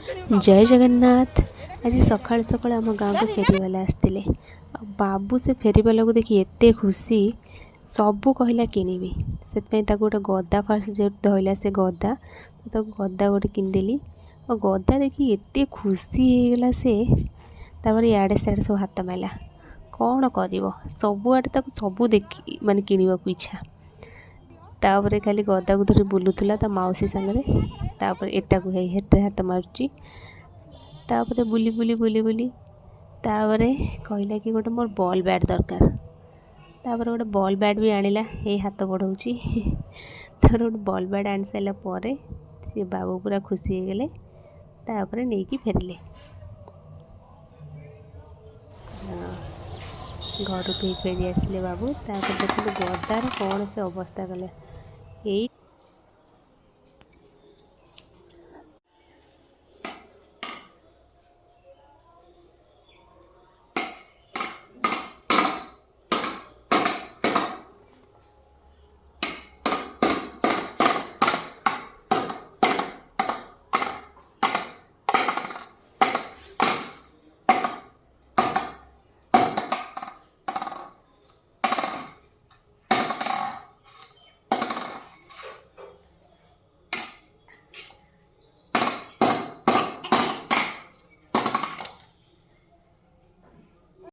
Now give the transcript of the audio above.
जय जगन्नाथ। आज सकाल सकाल आम गाँव को फेरीवाला आसते बाबू से फेरीवाला को देखी एते खुशी सबू कहला किनिबी से गोटे गदा फास्ट जो धरला से गदा तो गदा गोटे किनदेली और गदा देखी एते खुशी होगला से इे सियाड़े सब हाथ मारा कौन कर सबुआड़े सबू देखी माने किणवा इच्छा तापर खाली गदा को धरी बुलूला मौसी सांगे एटा को हेटे हाथ मारुची तापर बुली बुली बुली बुली तापर कहला कि गोटे मोर बॉल बैट दरकार तापर गोटे बॉल बैट भी आनिला ये हाथ बढ़ाऊँगी तापर गोटे बॉल बैट आनी सारा पर सी बाबू पूरा खुशी हो गले तापर नहीं कि फेरिले घर को फेरी आसिले बाबू तापर देखते गदार कौन से अवस्था कले यही